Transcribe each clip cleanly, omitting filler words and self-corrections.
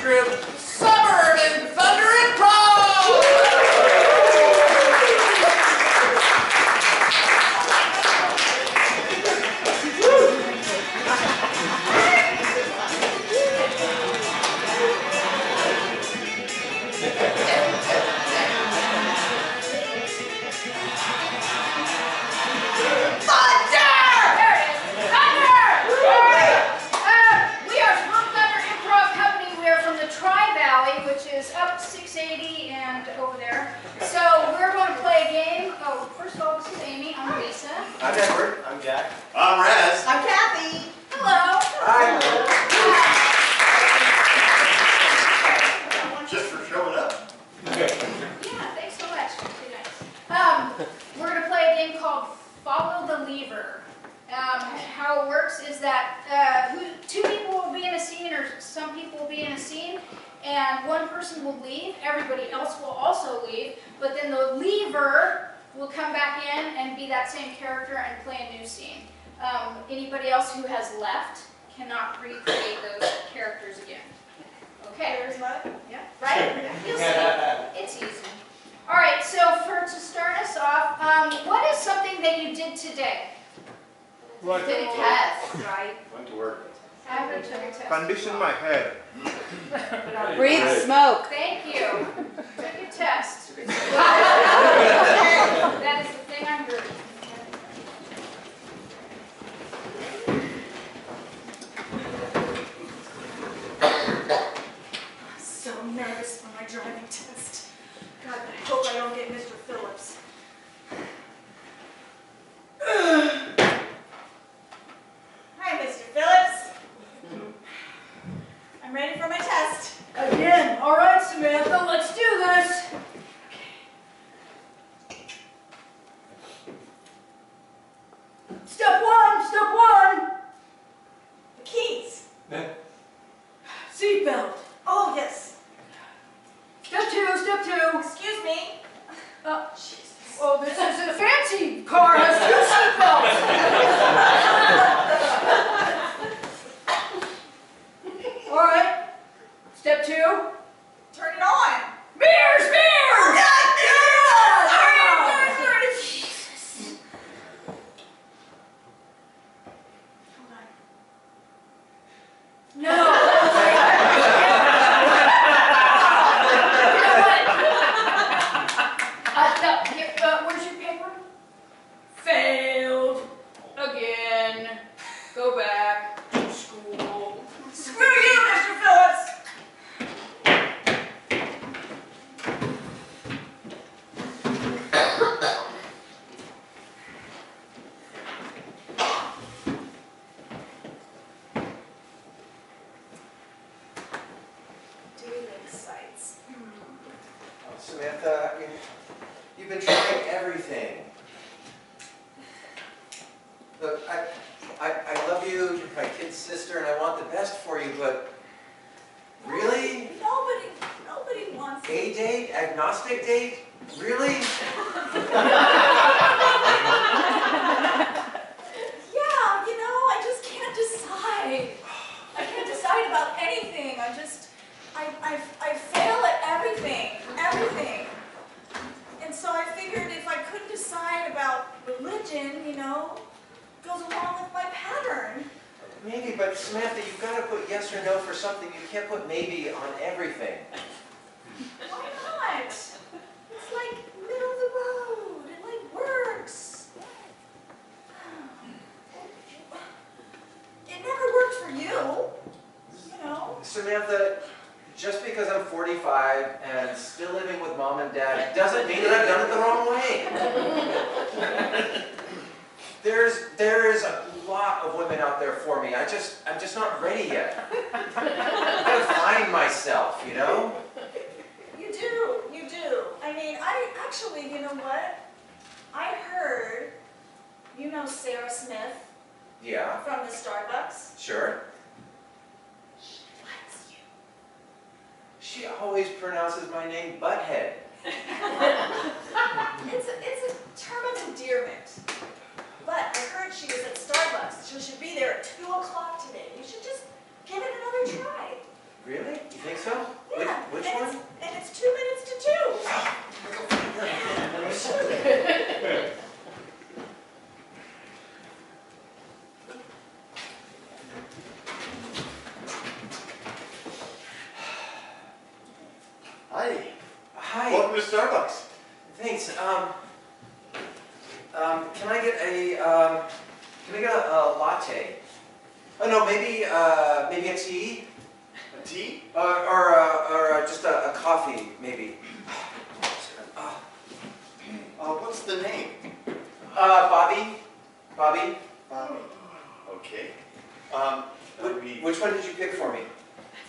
group, Suburban Thunder Improv! I'm Edward. I'm Jack. I'm Raz. I'm Kathy. Hello. Hi. Just for showing up. Yeah, thanks so much. Pretty nice. We're going to play a game called Follow the Lever. How it works is that two people will be in a scene, or some people will be in a scene, and one person will leave. Everybody else will also leave, but then the lever will come back in and be that same character and play a new scene. Anybody else who has left cannot recreate those characters again. Okay. There's what? Yeah. Right? You'll see. It's easy. All right. So to start us off, what is something that you did today? Did a test, right? Went to work. I took a test. Condition my hair. Breathe smoke. Thank you. Took a test. That is the thing I'm doing. I'm so nervous for my driving test. God, I hope I don't get Mr. Phillips. Hi, Mr. Phillips. I'm ready for my test. Again. All right, Samantha, let's do this. Step one. The keys. Seatbelt. Oh, yes. Step two. Excuse me. Jesus. Oh, this is a fancy car. Has two seatbelts. All right. Step two. Turn it on. Mirrors. Oh, God, sorry. Jesus. Hold on. No. You know what? No, here, where's your paper? Failed. Again. Go back to school. Screw you, Mr. Phillips. Dating sites. Oh, Samantha, you've been trying everything. Look, I love you, you're my kid's sister, and I want the best for you, but really? Nobody wants A date? Agnostic date? Really? Yeah, I just can't decide. I can't decide about anything. I fail at everything. And so I figured if I couldn't decide about religion, goes along with my pattern. Maybe, but Samantha, you've got to put yes or no for something. You can't put maybe on everything. Why not? It's like middle of the road. It works. It never worked for you. Samantha, just because I'm 45 and still living with mom and dad doesn't mean that I've done it the wrong way. There is a lot of women out there for me. I'm just not ready yet. I've got to find myself, You do. I mean, you know what? I heard, Sarah Smith Yeah, from the Starbucks. sure. She likes you. She always pronounces my name Butthead. It's a term of endearment. But I heard she was at Starbucks. She should be there at 2 o'clock today. You should just give it another try. Really? You think so? Hi. Hi. Welcome to Starbucks. Thanks. Can I get a latte? Oh no, maybe a tea? A tea? Or just a coffee, maybe. What's the name? Bobby. Bobby. Okay. Which one did you pick for me?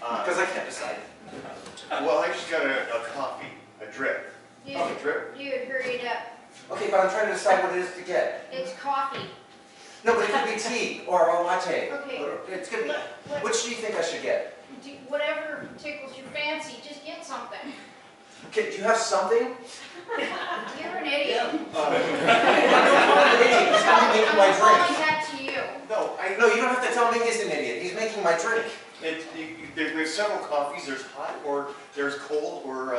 Because I can't decide. Well, I just got a coffee, a drip. Dude, A drip? dude, hurry it up. Okay, but I'm trying to decide what it is to get. It's coffee. No, but it could be tea or a latte. Okay. It's gonna be. What- Which do you think I should get? Whatever tickles your fancy, just get something. Okay, do you have something? You're an idiot. I'm not an idiot. He's gonna be making my I'm calling drink. that to you. No, No, you don't have to tell me he's an idiot. He's making my drink. There's several coffees. There's hot, or there's cold, or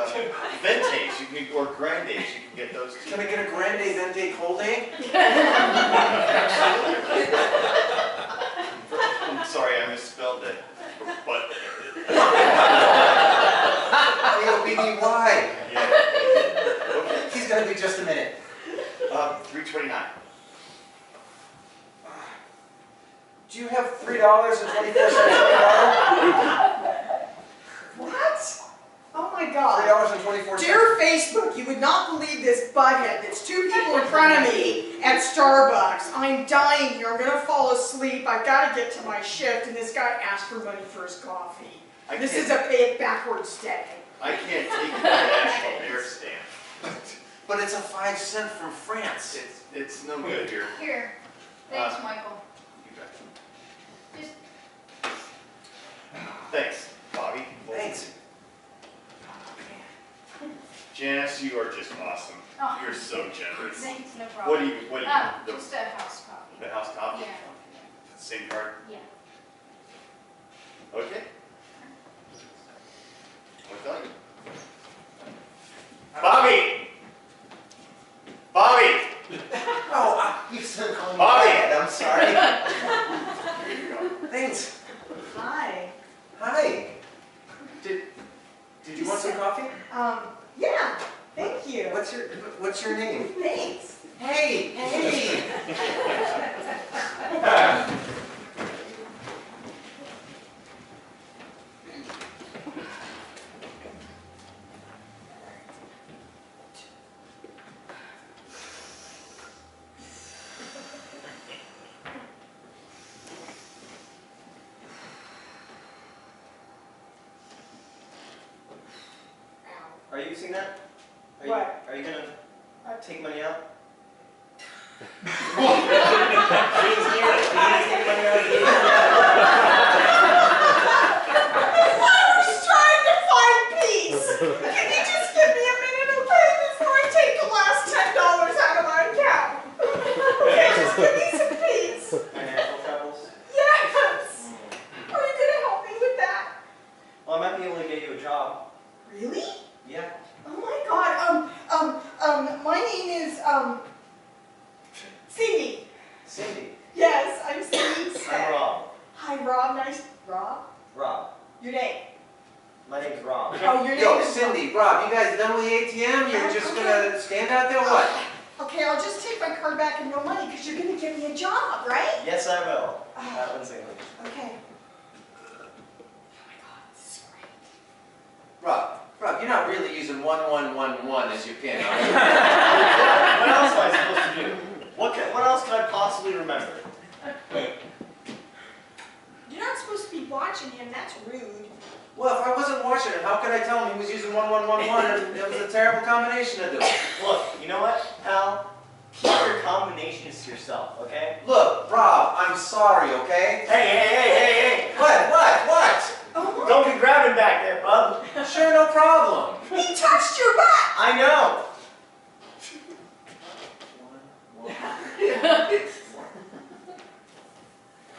ventes. Or grandes. You can get those too. Can I get a grande vente colde? I'm sorry, I misspelled it. But A-O-B-B-Y. yeah. Okay. He's gonna be just a minute. 329. Do you have $3.24 for What? Oh my God. $3.24. Dear Facebook, you would not believe this butthead. There's two people in front of me at Starbucks. I'm dying here. I'm going to fall asleep. I've got to get to my shift, and this guy asked for money for his coffee. This is a pay it backwards stay. I can't take the national air stamp. But it's a 5 cent from France. It's no good here. Here. Thanks, Michael. You bet. Just Thanks, Bobby. Thanks. Janice, you are just awesome. Oh. You're so generous. thanks, no problem. What do you, Just a house coffee. the house coffee? Yeah. Same card? Yeah. Okay. What value? Bobby! Bobby! Oh, you said call me Bobby! Dad. I'm sorry. Here you go. Thanks. Hi. Hi. Did you want some coffee? Yeah. Thank you. What's your name? Thanks. Hey, hey. Are you using that? What? Are you gonna take money out? I was trying to find peace. Can you just give me a minute, okay, before I take the last $10 out of my account? Okay, just give me some peace. Financial troubles? Yes. Are you gonna help me with that? Well, I might be able to get you a job. Really? Yeah. Oh my God. My name is Cindy. Cindy. Yes, I'm Cindy. I'm Rob. Hi, Rob. Nice, Rob. Rob. Your name? My name's Rob. Oh, your name Yo, is Cindy, Rob, you guys done with the ATM? You're just gonna stand out there or what? Okay, I'll just take my card back and no money because you're gonna give me a job, right? Yes, I will. That one's English. Okay. Oh my God, this is great. Rob, you're not really using 1111 as your pin, are you? What else am I supposed to do? What else can I possibly remember? You're not supposed to be watching him. That's rude. Well, if I wasn't watching it, how could I tell him he was using 1111 and it was a terrible combination to do? Look, you know what, pal? Keep your combinations to yourself, okay? Look, Rob, I'm sorry, okay? Hey! What? Oh, Don't be grabbing back there, bub. Sure, no problem. he touched your butt. I know.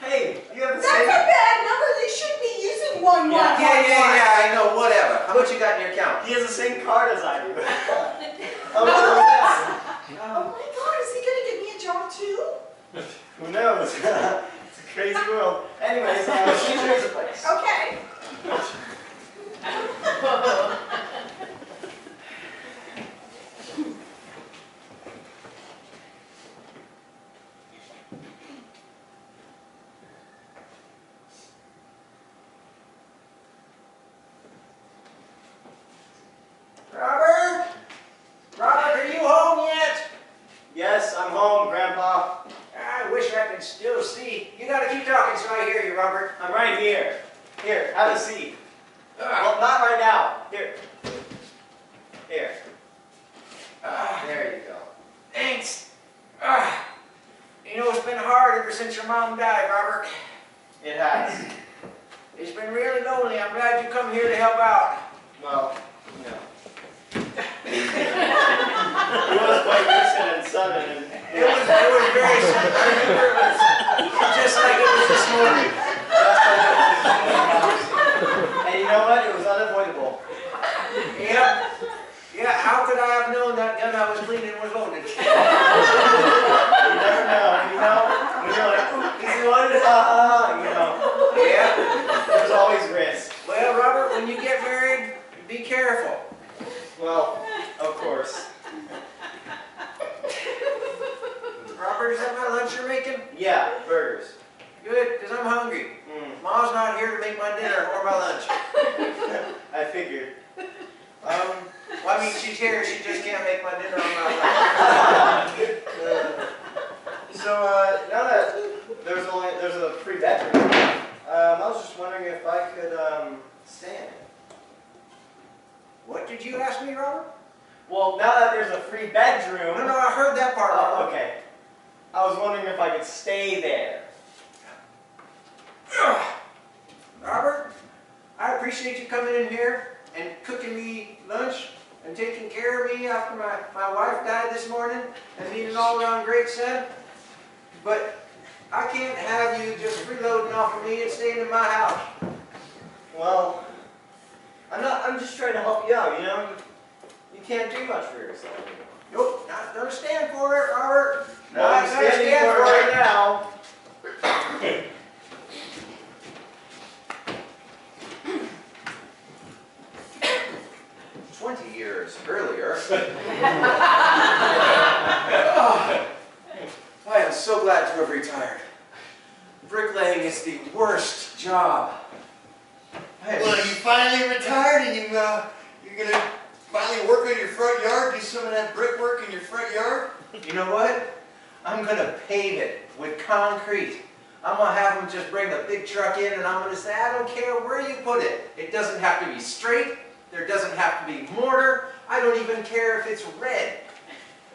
Hey, you have the That's same. a bad number. They should be using 111. Yeah, I know, whatever. How much you got in your account? He has the same card as I do. Oh Oh, my God, is he gonna give me a job too? who knows? It's a crazy world. Anyways, here's the place. Okay. your mom died, Robert. It has. It's been really lonely. I'm glad you come here to help out. Well, you know. It was quite recent and sudden. And It was very sudden. I remember it was just like it was this morning. And you know what? It was unavoidable. Yep. Yeah, how could I have known that gun I was cleaning was loaded? You never know. You know, when you're like, is it loaded? You know. Yeah. There's always risk. Well, Robert, when you get married, be careful. Well, of course. Robert, is that my lunch you're making? Yeah, burgers. Good, because I'm hungry. Mom's not here to make my dinner or my lunch. I figured. Well, I mean, she's here. She just can't make my dinner or my lunch. So now that there's a free bedroom, I was just wondering if I could stay in it. What did you ask me, Robert? Well, now that there's a free bedroom. No, I heard that part. Oh, okay. I was wondering if I could stay there. Robert, I appreciate you coming in here and cooking me lunch and taking care of me after my wife died this morning and being an all-around great son. But I can't have you just freeloading off of me and staying in my house. Well, I'm just trying to help you out, you know? You can't do much for yourself anymore. Nope, not gonna stand for it, Robert. No, I'm standing for it right now. 20 years earlier. I am so glad to have retired. Bricklaying is the worst job. Well, you finally retired and you're gonna finally work on your front yard, do some of that brickwork in your front yard? You know what? I'm gonna pave it with concrete. I'm gonna have them just bring a big truck in and I'm gonna say, I don't care where you put it. It doesn't have to be straight. There doesn't have to be mortar. I don't even care if it's red.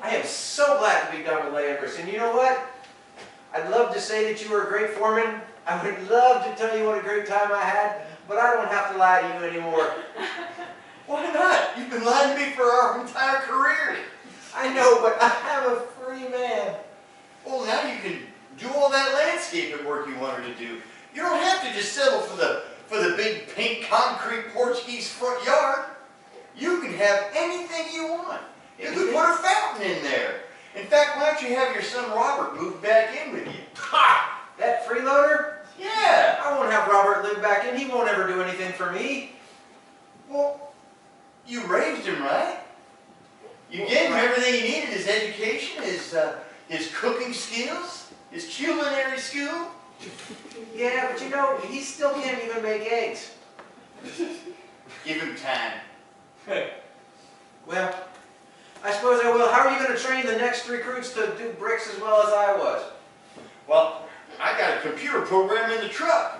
I am so glad to be done with Landers. And you know what? I'd love to say that you were a great foreman. I would love to tell you what a great time I had, but I don't have to lie to you anymore. Why not? You've been lying to me for our entire career. I know, but I'm a free man. Well, now you can do all that landscaping work you wanted to do. You don't have to just settle for the big pink concrete Portuguese front yard. You can have anything you want. You could put a fountain in there. In fact, why don't you have your son Robert move back in with you? Ha! That freeloader? Yeah. I won't have Robert live back in. He won't ever do anything for me. Well, you raised him, right? You gave him everything he needed, his education, his cooking skills, his culinary skill. Yeah, but you know, he still can't even make eggs. Give him time. Well, I suppose I will. How are you going to train the next recruits to do bricks as well as I was? Well, I got a computer program in the truck.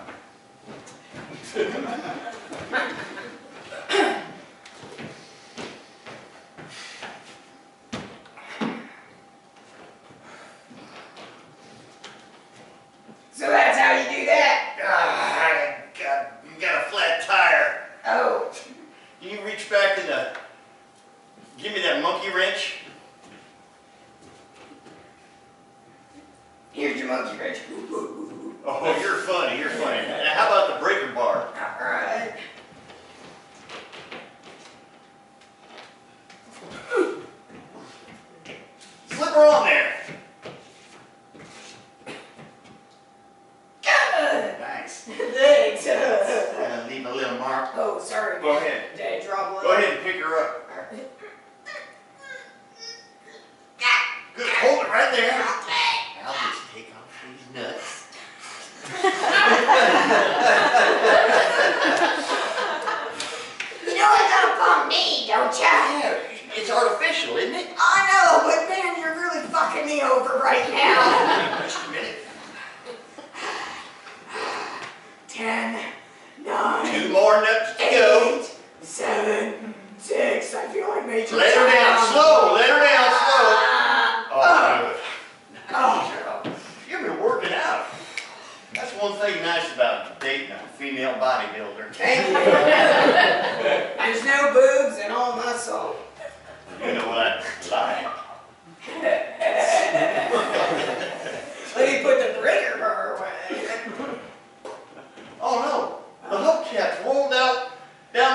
So that's how you do that? You got a flat tire. Oh. Can you reach back and give me that monkey wrench? Here's your monkey wrench. Oh, you're funny, you're funny. Now, how about the breaker bar? Alright. Slip her on there. Nice. Thanks. Leave a little mark. Oh, sorry. Go ahead. Did I drop one? Go ahead and pick her up. Good. Hold it right there. I'll just take off these nuts. You know it's gonna bump me, don't ya? Yeah, it's artificial, isn't it? I know, but man, you're really fucking me over right now. Just a minute. 10, 9, 2 more nuts to go. 8, 7, 6. I feel like Major Let her down Tom. slow. Let her down slow. Oh, good. Oh. You've been working out.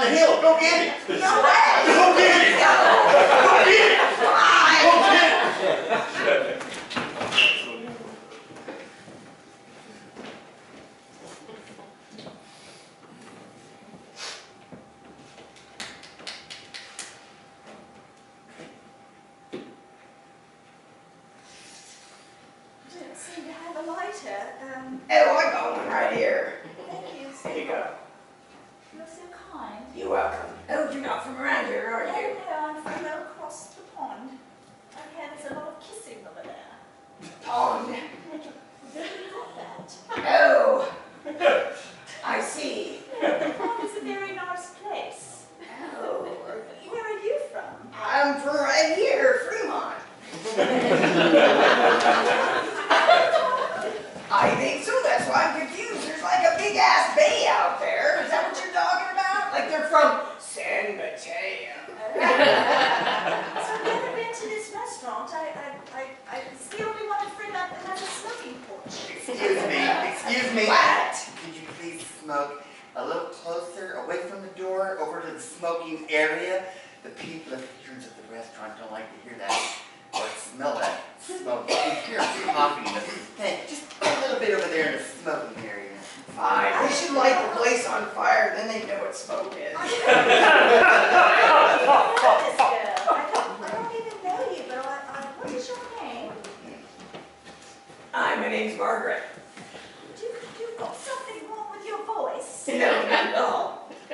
the hill. Go get it. No way! Go get it. Go get it. Go get it. Didn't seem to have a lighter. Oh, I got one right here. Thank you. Here you go. You're so kind. You're welcome. Oh, you're not from around here, are No, you? no, I'm from across the pond. I hear there's a lot of kissing over there. Pond. Where do you got that? Oh, I see. The pond is a very nice place. Oh, Where are you from? I'm from right here, Fremont. I think so, that's why I'm confused. There's like a big ass bay out there. Is that what you're talking about? Like they're from San Mateo. So I've never been to this restaurant. It's the only one in Fremont that has a smoking porch. Excuse me. What? Could you please smoke a little closer, away from the door, over to the smoking area? The people, the patrons of the restaurant don't like to hear that or smell that smoke. You can hear them coughing. Hey, just a little bit over there in the smoking area. Fine. They should light the place on fire, then they know what smoke is. I don't even know you, but what is your name? Hi, my name's Margaret. You've got something wrong with your voice. No, not at all. I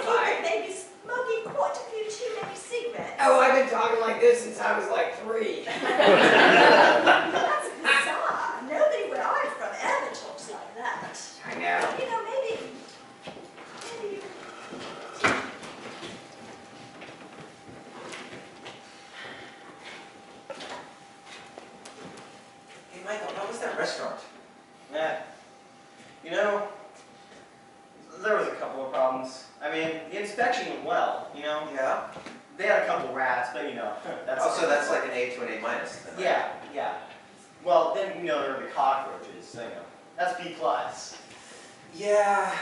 think you may be smoking quite a few too many cigarettes. Oh, I've been talking like this since I was like 3. That's bizarre. Nobody where I'm from ever talks like that. I know. You know, maybe you... Hey, Michael, how was that restaurant? Yeah. You know, there was a couple of problems. I mean, the inspection went well, you know. Yeah. They had a couple rats, but you know, that's... Oh, so that's like an A to an A minus. Then, right? Yeah, yeah. Well, then, you know, there were the cockroaches, so, you know, that's B+. Yeah.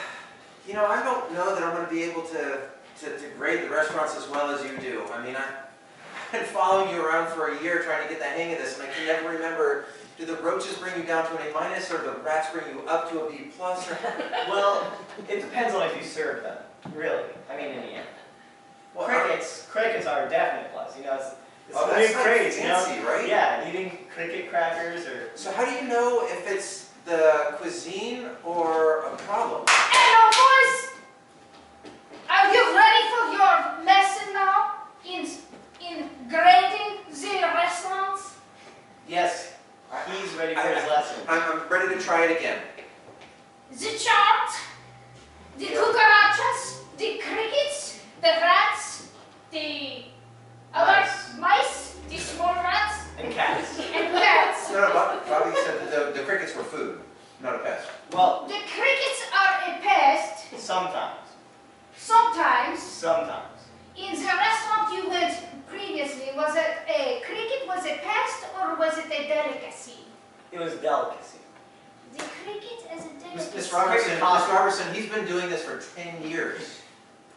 You know, I don't know that I'm going to be able to grade the restaurants as well as you do. I mean, I've been following you around for a year trying to get the hang of this, and I can never remember, do the roaches bring you down to an A minus, or the rats bring you up to a B+? Or... Well, it depends on if you serve them, really. I mean, in the end. Well, Crickets are a definite plus, you know, it's oh, new that's like craze, you know? fancy, right? Yeah, eating cricket crackers or... So how do you know if it's the cuisine or a problem? Hello, boys! Are you ready for your lesson now? In grading the restaurants? Yes, he's ready for his lesson. I'm ready to try it again. The chart, the cucarachas, the crickets, the rats, the other mice, the small rats, And cats. and cats. No, Bobby said that the crickets were food, not a pest. Well, The crickets are a pest. sometimes. Sometimes, Sometimes. in the restaurant you went previously, was it a cricket was a pest or was it a delicacy? It was a delicacy. The cricket as a delicacy. Miss Robertson, he's been doing this for 10 years.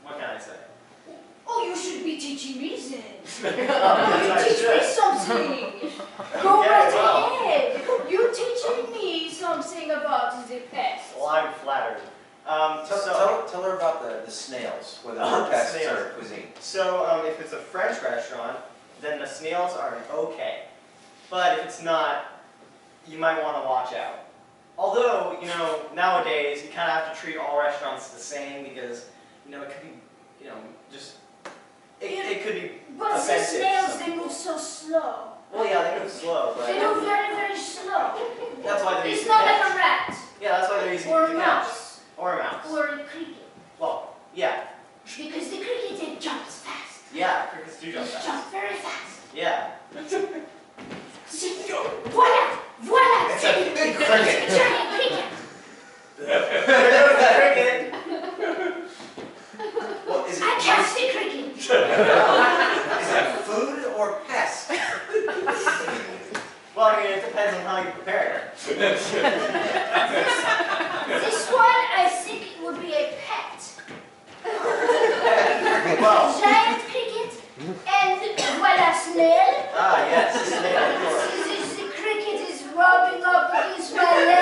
What can I say? Oh, you should be teaching me then. Oh, You yes, teach me I something. should. Go Okay, right well. ahead. You teaching me something about the pest. Well, I'm flattered. Tell her about the snails, whether Oh, they're the pests snails. or cuisine. So, if it's a French restaurant, then the snails are okay. But if it's not, you might want to watch out. Although, you know, nowadays, you kind of have to treat all restaurants the same because, you know, it could be, you know, just, it could be But the offensive. snails, they move so slow. Well, yeah, they move slow, but They move very, very slow. that's why they're It's using not the like cats. a rat Yeah, that's why they're using or a the cats. mouse Or a mouse. or a cricket. Well, yeah, Because the cricket, it jumps fast. yeah, crickets do jump It fast. jumps very fast. Yeah. See, voila, voila. It's a big cricket. Giant cricket. There goes the cricket. Well, is I it catch the cricket. is it food or pest? Well, I mean, it depends on how you prepare it. This one, I think it would be a pet. snail? Ah, yes, the snail, of course. The cricket is rubbing up against my leg.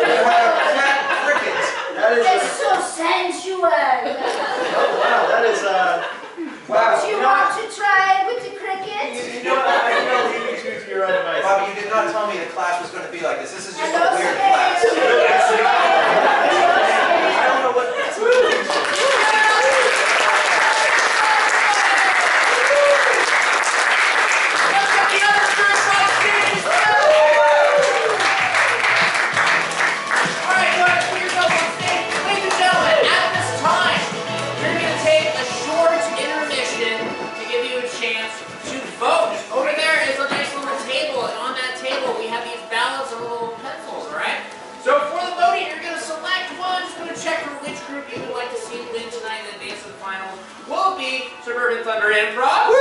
You have a pet cricket. That is It's so sensual. oh wow, that is wow. Do you want to try with the cricket? You know what? I think I'll leave you to your own devices. Bobby, you did not tell me the class was going to be like this. This is just Hello, a weird snail. class. I don't know what that's what it is. So for the voting, you're going to select one. Just going to check for which group you would like to see win tonight in advance of the finals. Will it be Suburban Thunder Improv?